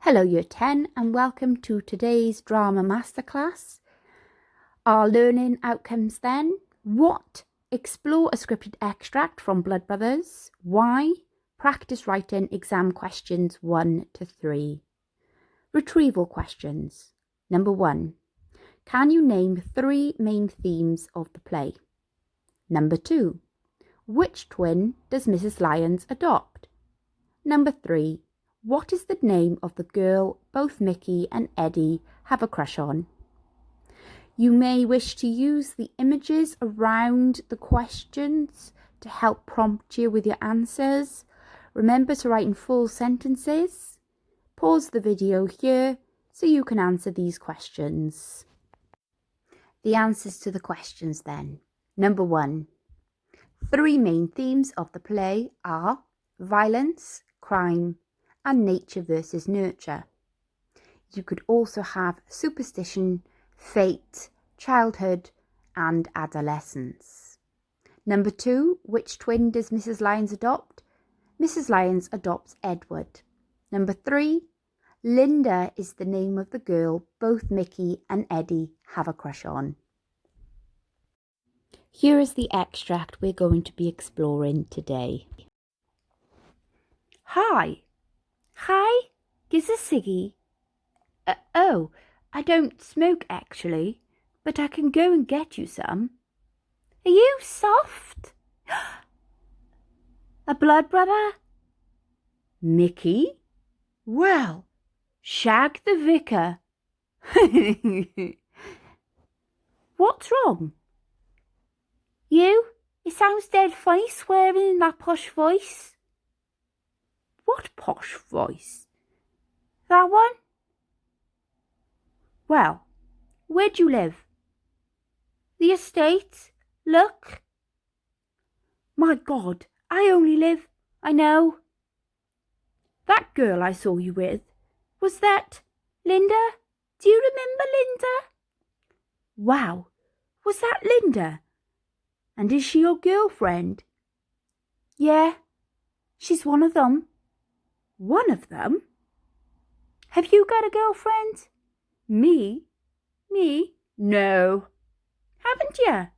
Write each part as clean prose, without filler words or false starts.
Hello Year 10 and welcome to today's Drama Masterclass. Our learning outcomes then: what? Explore a scripted extract from Blood Brothers. Why? Practice writing exam questions 1 to 3. Retrieval questions. Number 1. Can you name 3 main themes of the play? Number 2. Which twin does Mrs. Lyons adopt? Number 3. What is the name of the girl both Mickey and Eddie have a crush on? You may wish to use the images around the questions to help prompt you with your answers. Remember to write in full sentences. Pause the video here so you can answer these questions. The answers to the questions then. Number 1. 3 main themes of the play are violence, crime, and nature versus nurture. You could also have superstition, fate, childhood, and adolescence. Number 2, which twin does Mrs. Lyons adopt? Mrs. Lyons adopts Edward. Number 3, Linda is the name of the girl both Mickey and Eddie have a crush on. Here is the extract we're going to be exploring today. Hi. Hi, gives a ciggy. Oh, I don't smoke actually, but I can go and get you some. Are you soft? A blood brother? Mickey? Well, shag the vicar. What's wrong? You? It sounds dead funny swearing in that posh voice. What posh voice? That one? Well, where do you live? The estate. Look. My God, I only live. I know. That girl I saw you with, was that Linda? Do you remember Linda? Wow, was that Linda? And is she your girlfriend? Yeah, she's one of them. One of them? Have you got a girlfriend? Me? Me? No. Haven't you?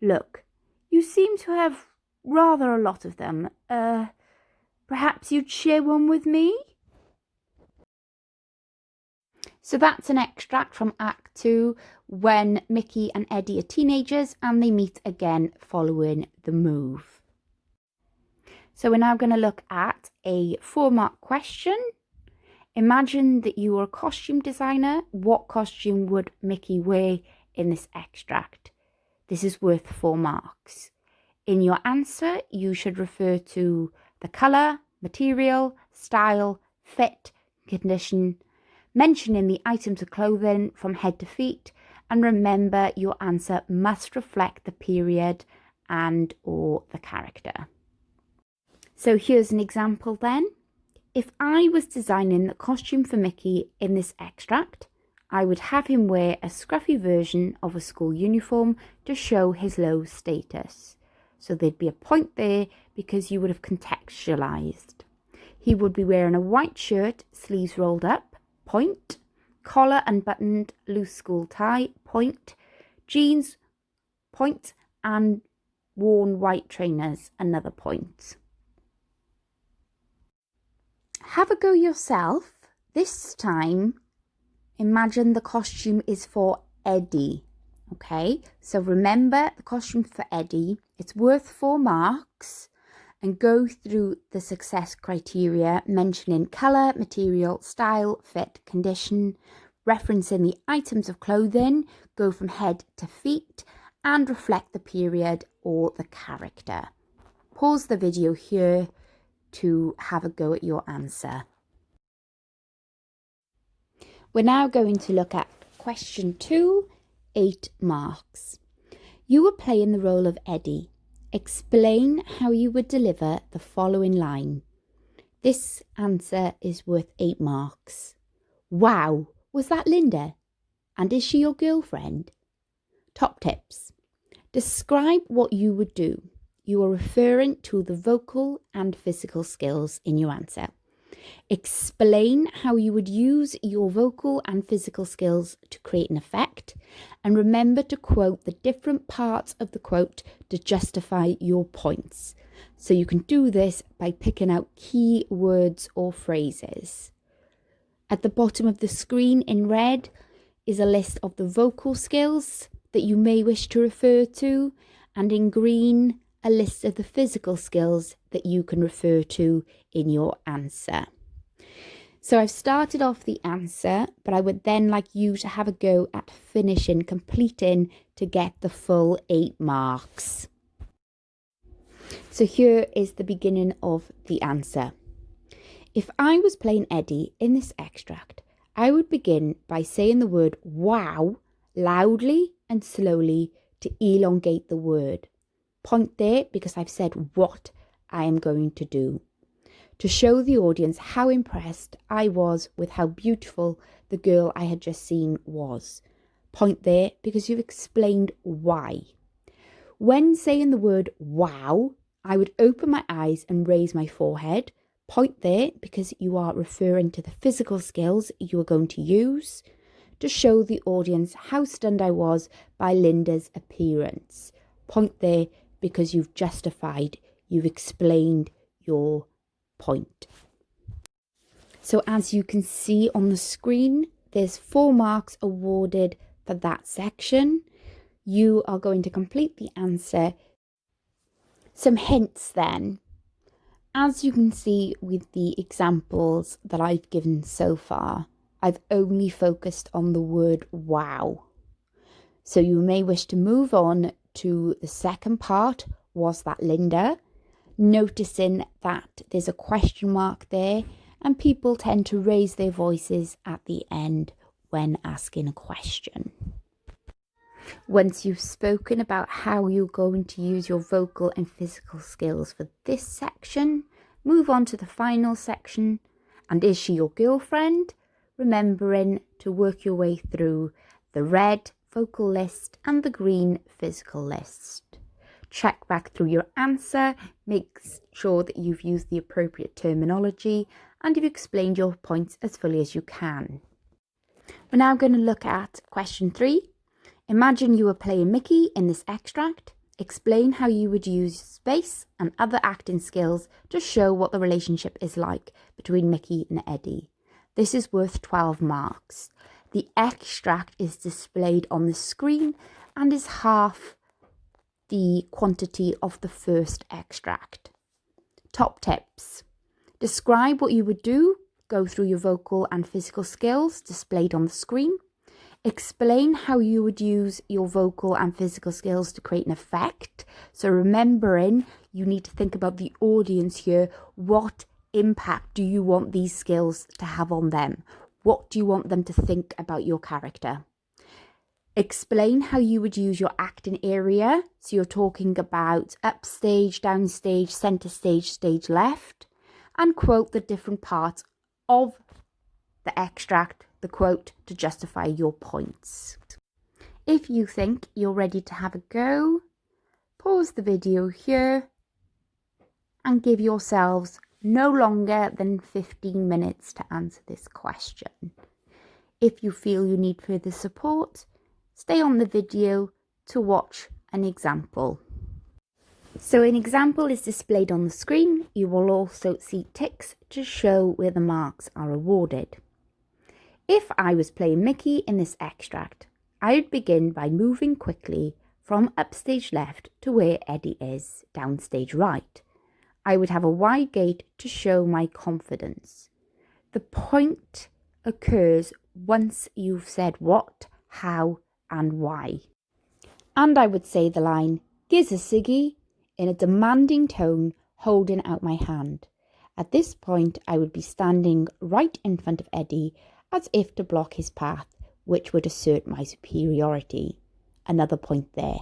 Look, you seem to have rather a lot of them. Perhaps you'd share one with me? So that's an extract from Act 2 when Mickey and Eddie are teenagers and they meet again following the move. So we're now going to look at a 4-mark question. Imagine that you are a costume designer. What costume would Mickey wear in this extract? This is worth 4 marks. In your answer, you should refer to the colour, material, style, fit, condition, mentioning the items of clothing from head to feet, and remember your answer must reflect the period and or the character. So here's an example then. If I was designing the costume for Mickey in this extract, I would have him wear a scruffy version of a school uniform to show his low status. So there'd be a point there because you would have contextualised. He would be wearing a white shirt, sleeves rolled up, point, collar unbuttoned, loose school tie, point, jeans, point, and worn white trainers, another point. Have a go yourself. This time, imagine the costume is for Eddie. Okay, so remember the costume for Eddie. It's worth 4 marks and go through the success criteria, mentioning colour, material, style, fit, condition, referencing the items of clothing, go from head to feet, and reflect the period or the character. Pause the video here to have a go at your answer. We're now going to look at question 2, 8 marks. You were playing the role of Eddie. Explain how you would deliver the following line. This answer is worth 8 marks. Wow, was that Linda? And is she your girlfriend? Top tips. Describe what you would do. You are referring to the vocal and physical skills in your answer. Explain how you would use your vocal and physical skills to create an effect, and remember to quote the different parts of the quote to justify your points. So you can do this by picking out key words or phrases. At the bottom of the screen in red is a list of the vocal skills that you may wish to refer to, and in green, a list of the physical skills that you can refer to in your answer. So I've started off the answer, but I would then like you to have a go at finishing, completing to get the full 8 marks. So here is the beginning of the answer. If I was playing Eddie in this extract, I would begin by saying the word wow loudly and slowly to elongate the word. Point there because I've said what I am going to do, to show the audience how impressed I was with how beautiful the girl I had just seen was. Point there because you've explained why. When saying the word wow, I would open my eyes and raise my forehead. Point there because you are referring to the physical skills you are going to use to show the audience how stunned I was by Linda's appearance. Point there because you've justified, you've explained your point. So as you can see on the screen, there's 4 marks awarded for that section. You are going to complete the answer. Some hints then. As you can see with the examples that I've given so far, I've only focused on the word wow. So you may wish to move on to the second part, was that Linda? Noticing that there's a question mark there, and people tend to raise their voices at the end when asking a question. Once you've spoken about how you're going to use your vocal and physical skills for this section, move on to the final section, and is she your girlfriend? Remembering to work your way through the red vocal list and the green physical list. Check back through your answer, make sure that you've used the appropriate terminology and you've explained your points as fully as you can. We're now going to look at question 3. Imagine you were playing Mickey in this extract. Explain how you would use space and other acting skills to show what the relationship is like between Mickey and Eddie. This is worth 12 marks. The extract is displayed on the screen and is half the quantity of the first extract. Top tips. Describe what you would do. Go through your vocal and physical skills displayed on the screen. Explain how you would use your vocal and physical skills to create an effect. So remembering, you need to think about the audience here. What impact do you want these skills to have on them? What do you want them to think about your character? Explain how you would use your acting area. So you're talking about upstage, downstage, centre stage, stage left. And quote the different parts of the extract, the quote, to justify your points. If you think you're ready to have a go, pause the video here and give yourselves no longer than 15 minutes to answer this question. If you feel you need further support, stay on the video to watch an example. So an example is displayed on the screen. You will also see ticks to show where the marks are awarded. If I was playing Mickey in this extract, I would begin by moving quickly from upstage left to where Eddie is, downstage right. I would have a wide gait to show my confidence. The point occurs once you've said what, how, and why. And I would say the line, "Giz a ciggy," in a demanding tone, holding out my hand. At this point, I would be standing right in front of Eddie as if to block his path, which would assert my superiority. Another point there.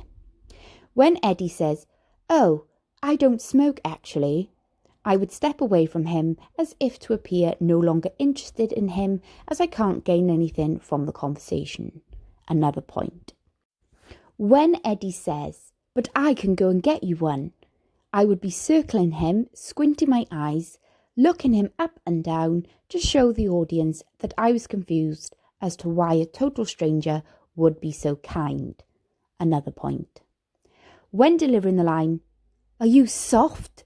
When Eddie says, "Oh, I don't smoke actually," I would step away from him as if to appear no longer interested in him, as I can't gain anything from the conversation. Another point. When Eddie says, "But I can go and get you one," I would be circling him, squinting my eyes, looking him up and down to show the audience that I was confused as to why a total stranger would be so kind. Another point. When delivering the line, "Are you soft?"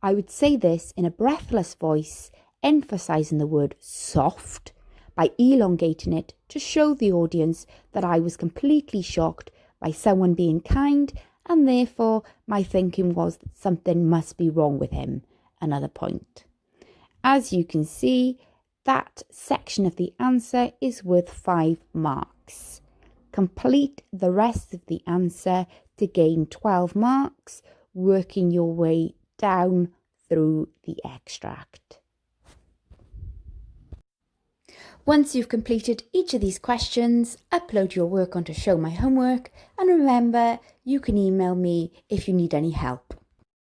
I would say this in a breathless voice, emphasizing the word soft by elongating it to show the audience that I was completely shocked by someone being kind, and therefore my thinking was that something must be wrong with him. Another point. As you can see, that section of the answer is worth 5 marks. Complete the rest of the answer to gain 12 marks, working your way down through the extract. Once you've completed each of these questions, upload your work onto Show My Homework, and remember, you can email me if you need any help.